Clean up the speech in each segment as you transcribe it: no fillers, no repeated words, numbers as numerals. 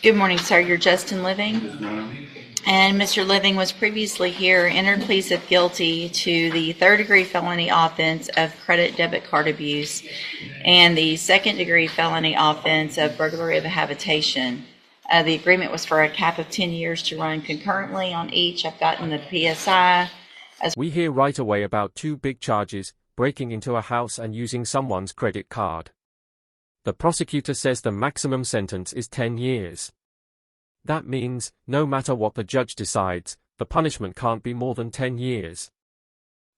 Good morning, sir. You're Justin Living. And Mr. Living was previously here, entered pleas of guilty to the third-degree felony offense of credit debit card abuse and the second-degree felony offense of burglary of a habitation. The agreement was for a cap of 10 years to run concurrently on each. I've gotten the PSI. We hear right away about two big charges, breaking into a house and using someone's credit card. The prosecutor says the maximum sentence is 10 years. That means, no matter what the judge decides, the punishment can't be more than 10 years.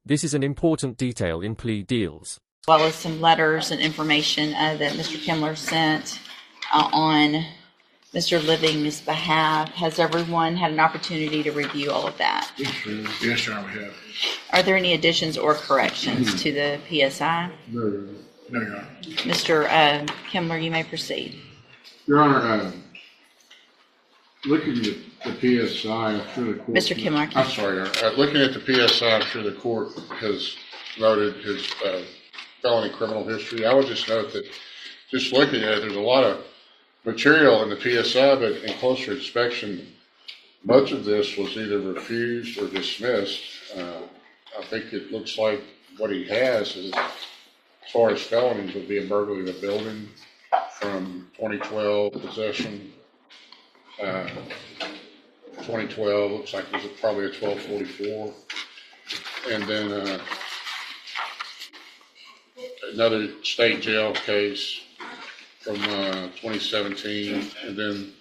This is an important detail in plea deals. As well as some letters and information that Mr. Kimler sent on Mr. Living's behalf. Has everyone had an opportunity to review all of that? Yes, Your Honor, we have. Are there any additions or corrections to the PSI? No, Your Honor. Mr. Kimler, you may proceed. Your Honor, looking at the PSI, I'm sure the court... Mr. Kimler. I'm sorry, Your Honor. Looking at the PSI, I'm sure the court has noted his felony criminal history. I would just note that just looking at it, there's a lot of material in the PSI, but in closer inspection, much of this was either refused or dismissed. I think it looks like what he has is, as far as felonies, would be a burglary of a building from 2012 possession. 2012 looks like it was probably a 1244, and then another state jail case from 2017, and then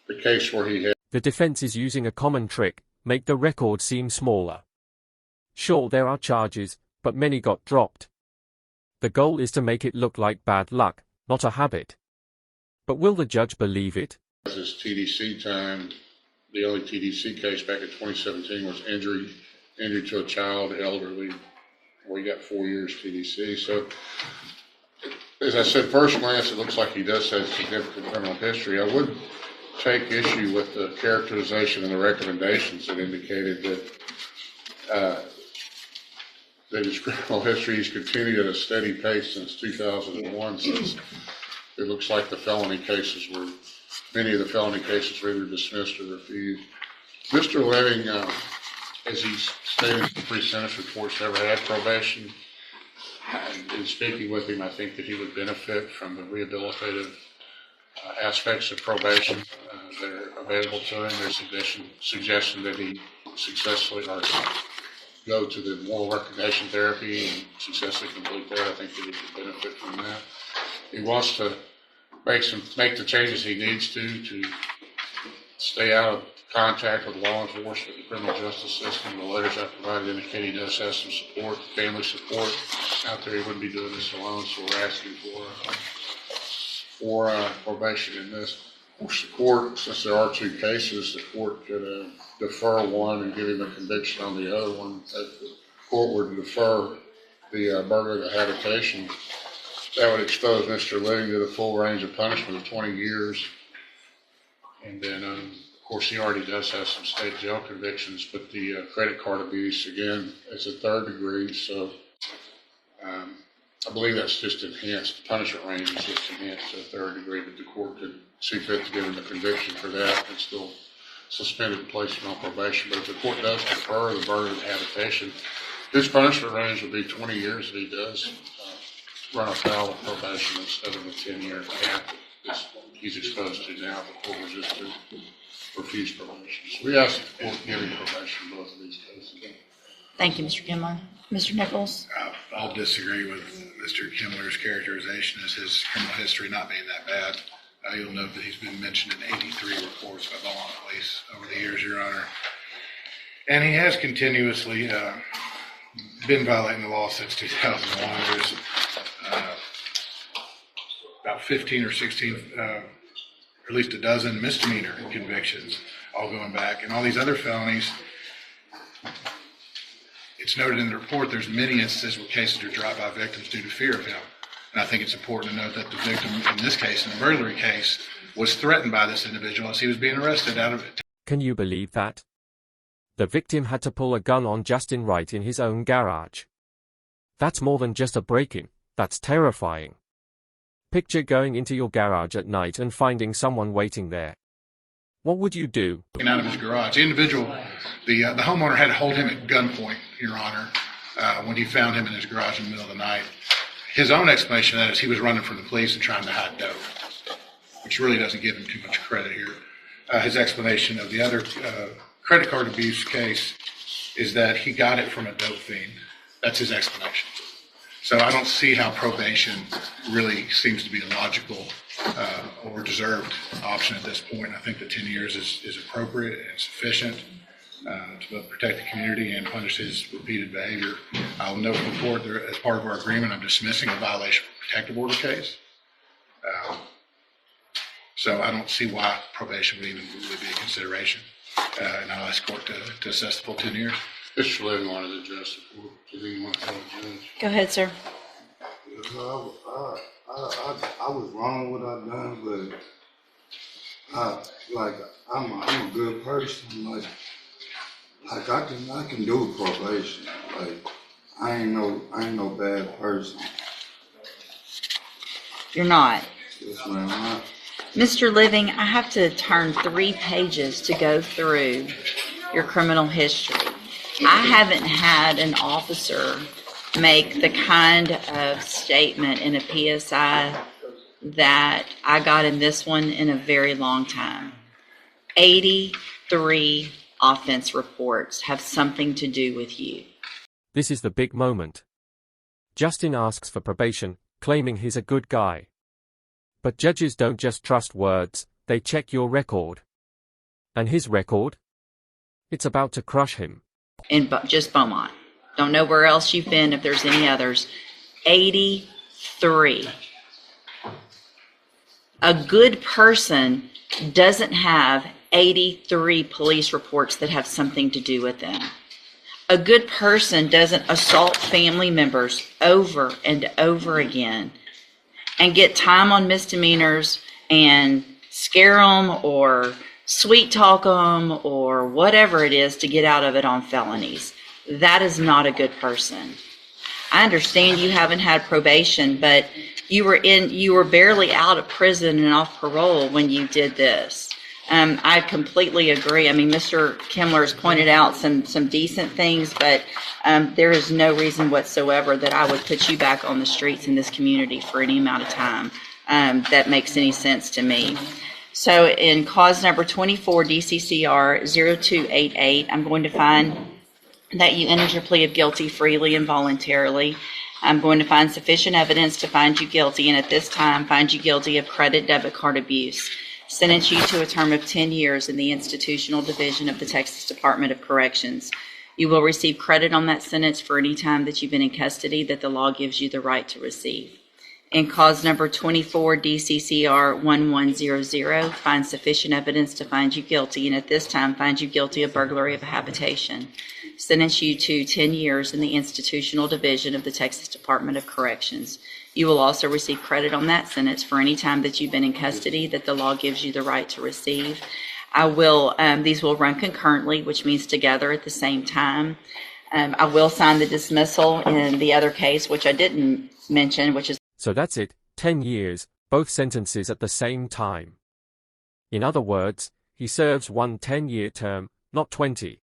the case where he had... The defense is using a common trick, make the record seem smaller. Sure, there are charges, but many got dropped. The goal is to make it look like bad luck, not a habit. But will the judge believe it? His TDC time, the only TDC case back in 2017 was injury to a child, elderly, where he got 4 years TDC. So, as I said, first glance, it looks like he does have significant criminal history. I would take issue with the characterization and the recommendations that indicated that his criminal history has continued at a steady pace since 2001. Since it looks like many of the felony cases were either dismissed or refused. Mr. Living, as he stated in the pre-sentence reports, never had probation. In speaking with him, I think that he would benefit from the rehabilitative aspects of probation that are available to him. There's a suggestion that he successfully go to the moral recognition therapy and successfully complete that. I think that he could benefit from that. He wants to make the changes he needs to stay out of contact with law enforcement, the criminal justice system. The letters I provided indicate he does have some support, family support out there. He wouldn't be doing this alone, so we're asking for probation in this. Of course, the court, since there are two cases, the court could defer one and give him a conviction on the other one. If the court were to defer the burglary of habitation, that would expose Mr. Living to the full range of punishment of 20 years. And then, of course, he already does have some state jail convictions, but the credit card abuse, again, is a third degree. So I believe that's just enhanced. The punishment range is just enhanced to a third degree, but the court could see fit to give him a conviction for that and still suspend it and place him on probation. But if the court does defer the burglary of habitation, his punishment range would be 20 years if he does run afoul of probation instead of the 10-year cap that he's exposed to now. The court was just to refuse probation. So we ask the court to give him probation in both of these cases. Thank you, Mr. Kimler. Mr. Nichols? I'll disagree with Mr. Kimler's characterization as his criminal history not being that bad. You'll note that he's been mentioned in 83 reports by Beaumont Police over the years, Your Honor. And he has continuously been violating the law since 2001. There's about 15 or 16, or at least a dozen misdemeanor convictions, all going back. And all these other felonies, it's noted in the report there's many instances where cases are dropped by victims due to fear of him. And I think it's important to note that the victim in this case, in the burglary case, was threatened by this individual as he was being arrested out of it. Can you believe that? The victim had to pull a gun on Justin right in his own garage. That's more than just a break-in, that's terrifying. Picture going into your garage at night and finding someone waiting there. What would you do? Out of his garage. The individual, the homeowner had to hold him at gunpoint, Your Honor, when he found him in his garage in the middle of the night. His own explanation of that is he was running from the police and trying to hide dope, which really doesn't give him too much credit here. His explanation of the other credit card abuse case is that he got it from a dope fiend. That's his explanation. So I don't see how probation really seems to be a logical or deserved option at this point. I think the 10 years is appropriate and sufficient to both protect the community and punish his repeated behavior. I'll note in the court, as part of our agreement, I'm dismissing a violation of protective order case. So I don't see why probation would even really be a consideration. And I'll ask court to assess the full 10 years. Mr. Living wanted to address the court. Do you want to tell the judge? Go ahead, sir. I was wrong what I done, but I'm a good person. Like I can do probation. Like I ain't no bad person. You're not. Yes, ma'am. Mr. Living, I have to turn 3 pages to go through your criminal history. I haven't had an officer make the kind of statement in a PSI that I got in this one in a very long time. 83 offense reports have something to do with you. This is the big moment. Justin asks for probation, claiming he's a good guy. But judges don't just trust words, they check your record. And his record? It's about to crush him. In just Beaumont. Don't know where else you've been, if there's any others. 83. A good person doesn't have 83 police reports that have something to do with them. A good person doesn't assault family members over and over again and get time on misdemeanors and scare them or sweet talk them or whatever it is to get out of it on felonies. That is not a good person. I understand you haven't had probation, but you were barely out of prison and off parole when you did this. I completely agree. I mean, Mr. Kimler has pointed out some decent things, but there is no reason whatsoever that I would put you back on the streets in this community for any amount of time that makes any sense to me. So in cause number 24, DCCR 0288, I'm going to find that you entered your plea of guilty freely and voluntarily. I'm going to find sufficient evidence to find you guilty, and at this time find you guilty of credit debit card abuse. Sentence you to a term of 10 years in the Institutional Division of the Texas Department of Corrections. You will receive credit on that sentence for any time that you've been in custody that the law gives you the right to receive. In cause number 24, DCCR 1100, find sufficient evidence to find you guilty, and at this time find you guilty of burglary of a habitation. Sentence you to 10 years in the Institutional Division of the Texas Department of Corrections. You will also receive credit on that sentence for any time that you've been in custody that the law gives you the right to receive. These will run concurrently, which means together at the same time. I will sign the dismissal in the other case, which I didn't mention, which is. So that's it, 10 years, both sentences at the same time. In other words, he serves one 10-year term, not 20.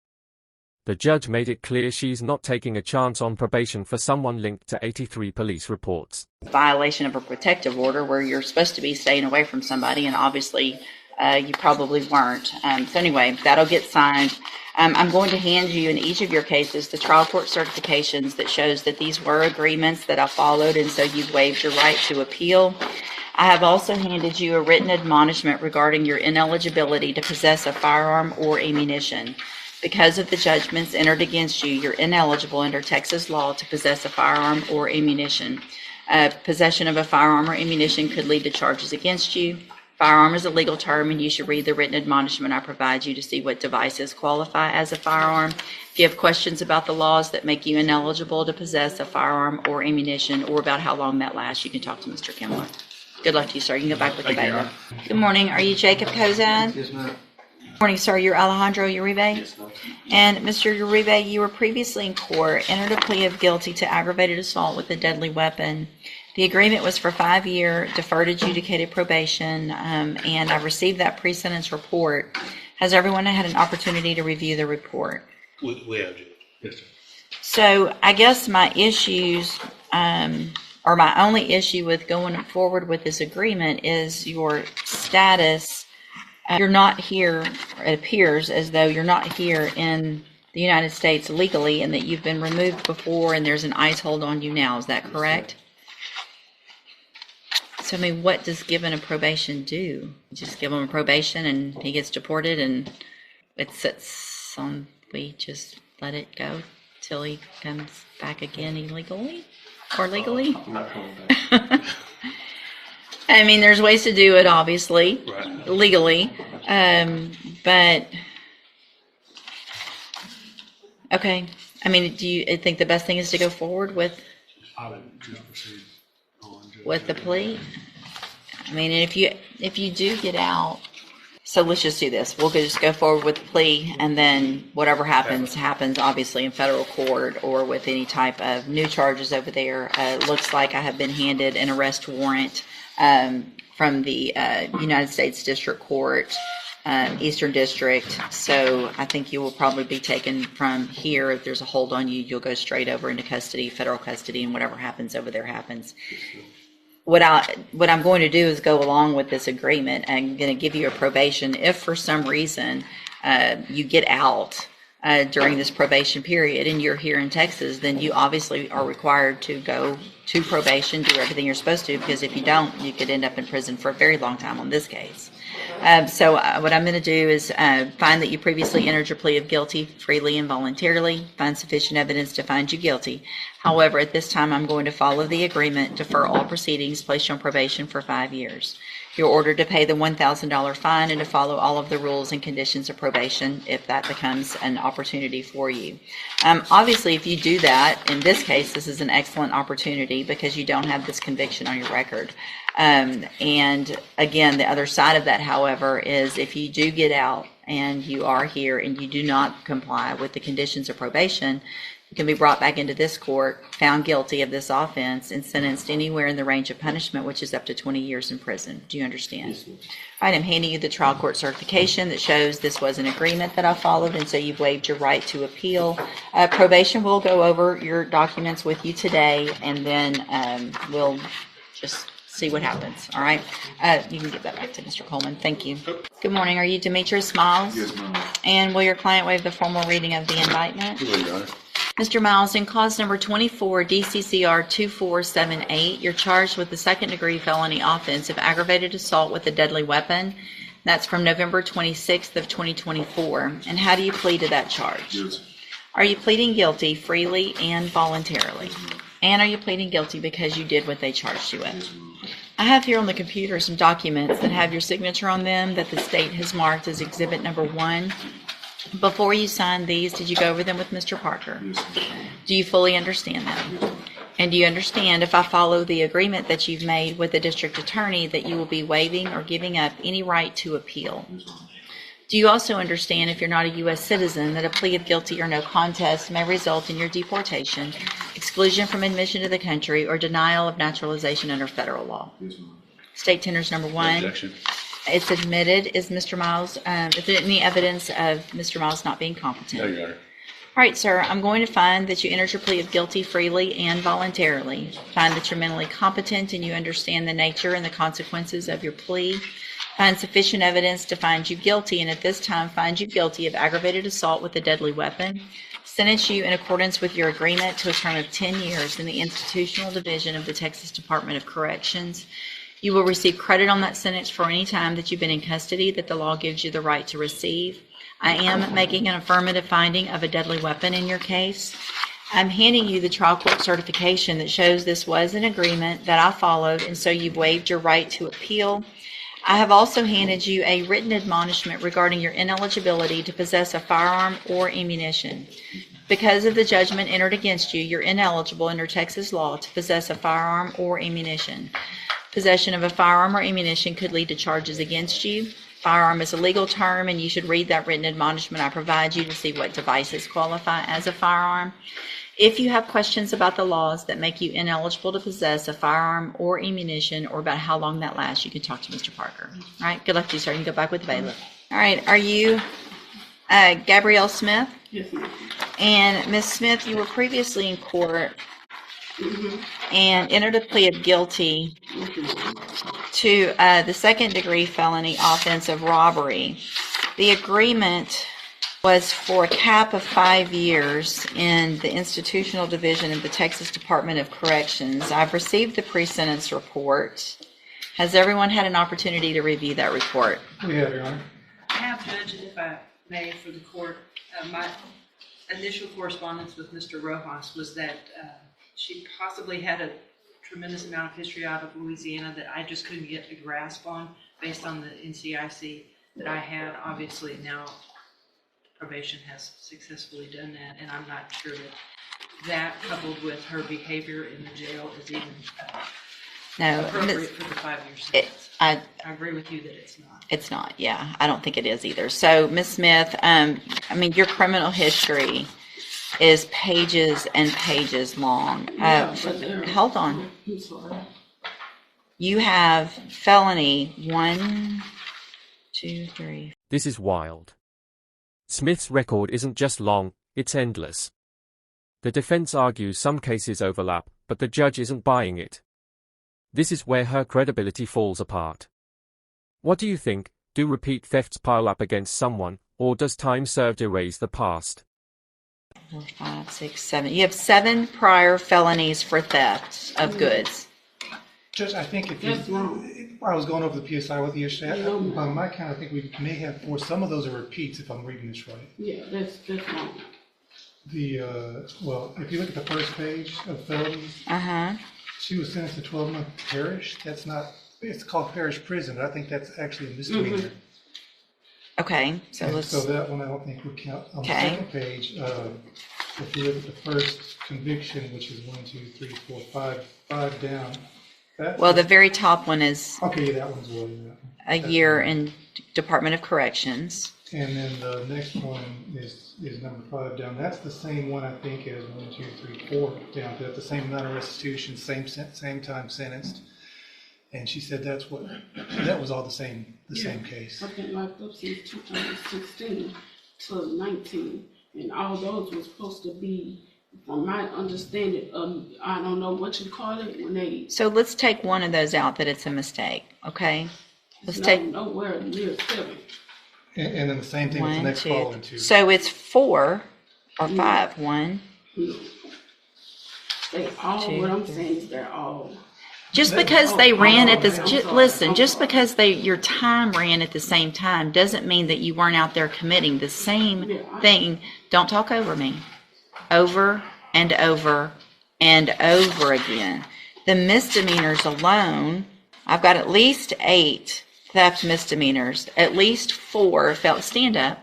The judge made it clear she's not taking a chance on probation for someone linked to 83 police reports. Violation of a protective order where you're supposed to be staying away from somebody, and obviously you probably weren't. So anyway, that'll get signed. I'm going to hand you in each of your cases the trial court certifications that shows that these were agreements that I followed, and so you've waived your right to appeal. I have also handed you a written admonishment regarding your ineligibility to possess a firearm or ammunition. Because of the judgments entered against you, you're ineligible under Texas law to possess a firearm or ammunition. Possession of a firearm or ammunition could lead to charges against you. Firearm is a legal term, and you should read the written admonishment I provide you to see what devices qualify as a firearm. If you have questions about the laws that make you ineligible to possess a fiorm or ammunition, or about how long that lasts, you can talk to Mr. Kimler. Good luck to you, sir. You can go back with the bailiff. Good morning. Are you Jacob Kozad? Yes, ma'am. Good morning, sir. You're Alejandro Uribe? Yes, ma'am. And Mr. Uribe, you were previously in court, entered a plea of guilty to aggravated assault with a deadly weapon. The agreement was for 5-year deferred adjudicated probation, and I've received that pre-sentence report. Has everyone had an opportunity to review the report? We have, Judge. Yes, sir. So I guess my issues, or my only issue with going forward with this agreement is your status. You're not here, it appears as though you're not here in the United States legally, and that you've been removed before and there's an ICE hold on you now. Is that correct? So, I mean, what does given a probation do? Just give him a probation and he gets deported and it sits on, we just let it go till he comes back again illegally or legally? I'm not coming back. I mean, there's ways to do it, obviously, Right. legally, but, okay. I mean, do you think the best thing is to go forward with I would just proceed on, Judge. the plea? I mean, and if you do get out, so let's just do this. We'll just go forward with the plea, and then whatever happens, obviously in federal court or with any type of new charges over there. It looks like I have been handed an arrest warrant from the United States District Court, Eastern District. So I think you will probably be taken from here. If there's a hold on you, you'll go straight over into custody, federal custody, and whatever happens over there happens. What I'm going to do is go along with this agreement. I'm going to give you a probation. If for some reason you get out during this probation period and you're here in Texas, then you obviously are required to go to probation, do everything you're supposed to, because if you don't, you could end up in prison for a very long time on this case. So what I'm going to do is find that you previously entered your plea of guilty freely and voluntarily, find sufficient evidence to find you guilty. However, at this time, I'm going to follow the agreement, defer all proceedings, place you on probation for 5 years. You're ordered to pay the $1,000 fine and to follow all of the rules and conditions of probation if that becomes an opportunity for you. Obviously, if you do that, in this case, this is an excellent opportunity because you don't have this conviction on your record. And again, the other side of that, however, is if you do get out and you are here and you do not comply with the conditions of probation, you can be brought back into this court, found guilty of this offense, and sentenced anywhere in the range of punishment, which is up to 20 years in prison. Do you understand? Yes, ma'am. All right, I'm handing you the trial court certification that shows this was an agreement that I followed, and so you've waived your right to appeal. Probation will go over your documents with you today, and then we'll just see what happens. All right? You can give that back to Mr. Coleman. Thank you. Good morning. Are you Demetrius Miles? Yes, ma'am. And will your client waive the formal reading of the indictment? You got it. Mr. Miles, in cause number 24 DCCR 2478, you're charged with the second-degree felony offense of aggravated assault with a deadly weapon. That's from November 26th of 2024. And how do you plead to that charge? Yes. Are you pleading guilty freely and voluntarily? And are you pleading guilty because you did what they charged you with? I have here on the computer some documents that have your signature on them that the state has marked as exhibit number 1. Before you signed these, did you go over them with Mr. Parker? Yes, ma'am. Do you fully understand them? And do you understand, if I follow the agreement that you've made with the district attorney, that you will be waiving or giving up any right to appeal? Do you also understand, if you're not a U.S. citizen, that a plea of guilty or no contest may result in your deportation, exclusion from admission to the country, or denial of naturalization under federal law? Yes, ma'am. State tenders number 1. Objection. It's admitted. Is Mr. Miles, is there any evidence of Mr. Miles not being competent? No, Your Honor. All right, sir, I'm going to find that you entered your plea of guilty freely and voluntarily. Find that you're mentally competent and you understand the nature and the consequences of your plea. Find sufficient evidence to find you guilty, and at this time find you guilty of aggravated assault with a deadly weapon. Sentence you in accordance with your agreement to a term of 10 years in the Institutional Division of the Texas Department of Corrections. You will receive credit on that sentence for any time that you've been in custody that the law gives you the right to receive. I am making an affirmative finding of a deadly weapon in your case. I'm handing you the trial court certification that shows this was an agreement that I followed, and so you've waived your right to appeal. I have also handed you a written admonishment regarding your ineligibility to possess a firearm or ammunition. Because of the judgment entered against you, you're ineligible under Texas law to possess a firearm or ammunition. Possession of a firearm or ammunition could lead to charges against you. Firearm is a legal term, and you should read that written admonishment I provide you to see what devices qualify as a firearm. If you have questions about the laws that make you ineligible to possess a firearm or ammunition, or about how long that lasts, you can talk to Mr. Parker. All right, good luck to you, sir. You can go back with the bailiff. All right, are you Gabrielle Smith? Yes, ma'am. And Ms. Smith, you were previously in court and entered a plea of guilty to the second-degree felony offense of robbery. The agreement was for a cap of 5 years in the institutional division of the Texas Department of Corrections. I've received the pre-sentence report. Has everyone had an opportunity to review that report? We have, Your Honor. I have, Judge, if I may, for the court, my initial correspondence with Mr. Rojas was that she possibly had a tremendous amount of history out of Louisiana that I just couldn't get a grasp on based on the NCIC that I had. Obviously now probation has successfully done that, and I'm not sure that coupled with her behavior in the jail is even appropriate for the 5-year sentence. I agree with you that it's not. It's not, yeah. I don't think it is either. So, Ms. Smith, I mean, your criminal history is pages and pages long. Hold on. I'm sorry. You have felony 1, 2, 3. This is wild. Smith's record isn't just long, it's endless. The defense argues some cases overlap, but the judge isn't buying it. This is where her credibility falls apart. What do you think? Do repeat thefts pile up against someone, or does time served erase the past? 4, 5, 6, 7. You have 7 prior felonies for theft of goods. Judge, I think if That's wrong. I was going over the PSI with you yesterday. By my count, I think we may have 4. Some of those are repeats, if I'm reading this right. Yeah, that's wrong. Well, if you look at the first page of felonies, she was sentenced to 12-month parish. That's not, it's called parish prison, but I think that's actually a misdemeanor. Okay, so And let's. so that one I don't think would count. On the Okay. second page, if you look at the first conviction, which is 1, 2, 3, 4, 5 down. Well, the very top one is Okay, that one's well. Yeah. a year in Department of Corrections. And then the next one is number 5 down. That's the same one, I think, as 1, 2, 3, 4 down. That's the same amount of restitution, same time sentenced. And she said that was all the same case. I've been locked up since 2016 to 19, and all those were supposed to be, from my understanding, I don't know what you call it when they. So let's take one of those out that it's a mistake, okay? Let's take nowhere near 7. And then the same thing with the 1, next 2. following 2. So it's 4 or 5. 1. They all. 2, What I'm 3. saying is they're all. Just because they ran at this, I'm sorry. listen, just because your time ran at the same time doesn't mean that you weren't out there committing the same thing. Don't talk over me. Over and over and over again. The misdemeanors alone, I've got at least 8 theft misdemeanors, at least 4 stand up.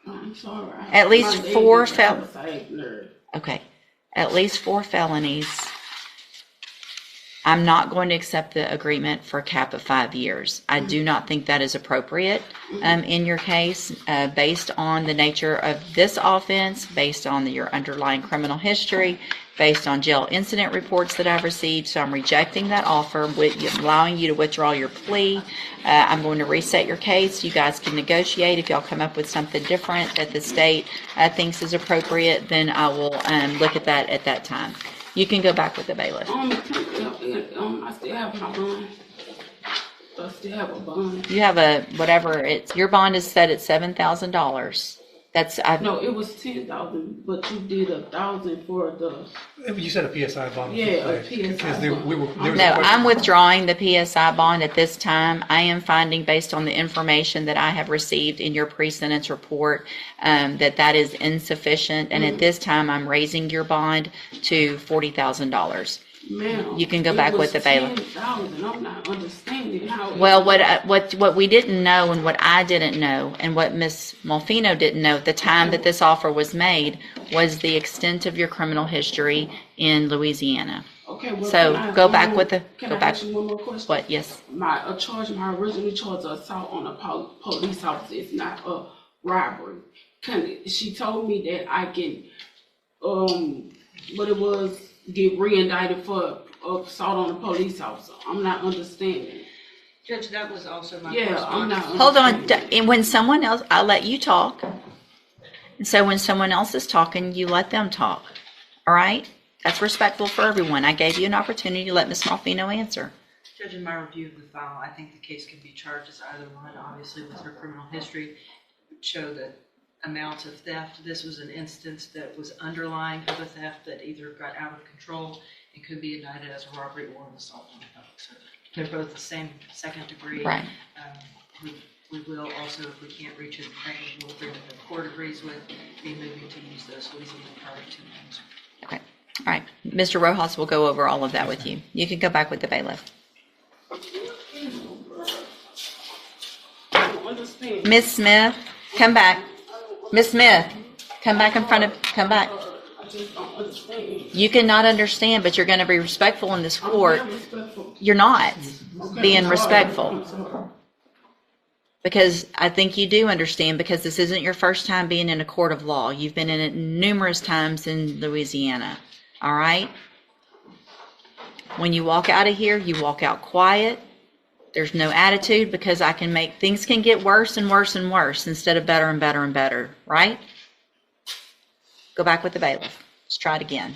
I'm sorry. At least My 4 baby felt. was ignorant. Okay, at least 4 felonies. I'm not going to accept the agreement for a cap of 5 years. I do not think that is appropriate in your case, based on the nature of this offense, based on your underlying criminal history, based on jail incident reports that I've received. So I'm rejecting that offer, allowing you to withdraw your plea. I'm going to reset your case. You guys can negotiate. If y'all come up with something different that the state thinks is appropriate, then I will look at that at that time. You can go back with the bailiff. I still have my bond. I still have a bond. You have a whatever your bond is set at $7,000. No, it was 10,000, but you did 1,000 for the. You said a PSI bond. Yeah, a PSI Because bond. there was a No, question. I'm withdrawing the PSI bond at this time. I am finding, based on the information that I have received in your pre-sentence report, that is insufficient. And at this time, I'm raising your bond to $40,000. Ma'am, You can go back with the bailiff. 10,000. I'm not understanding how. Well, what we didn't know, and what I didn't know, and what Ms. Molfino didn't know at the time that this offer was made, was the extent of your criminal history in Louisiana. Okay, well, So can I- go back with the Can go I back. ask you one more question? What? Yes. My original charge of assault on a police officer is not a robbery. She told me that I can but it was get re-indicted for assault on a police officer. I'm not understanding. Judge, that was also my Yeah, I'm not. Hold on, understanding. and when someone else, I'll let you talk. And so when someone else is talking, you let them talk, all right? That's respectful for everyone. I gave you an opportunity to let Ms. Malfino answer. Judge, in my review of the file, I think the case can be charged as either one. Obviously, with her criminal history, would show the amount of theft. This was an instance that was underlying for the theft that either got out of control and could be indicted as a robbery or an assault on a public servant. They're both the same second degree. Right. We will also, if we can't reach an equitable agreement that the court agrees with, be moving to use those Louisiana prior to names. Okay, all right. Mr. Rojas will go over all of that with you. You can go back with the bailiff. I don't understand. Ms. Smith, come back. Ms. Smith, come back in front of, come back. I just don't understand. You cannot understand, but you're going to be respectful in this court. I'm very respectful. You're not Okay, being I'm sorry. respectful. I'm sorry. Because I think you do understand, because this isn't your first time being in a court of law. You've been in it numerous times in Louisiana, all right? When you walk out of here, you walk out quiet. There's no attitude, because I can make, things can get worse and worse and worse instead of better and better and better, right? Go back with the bailiff. Let's try it again.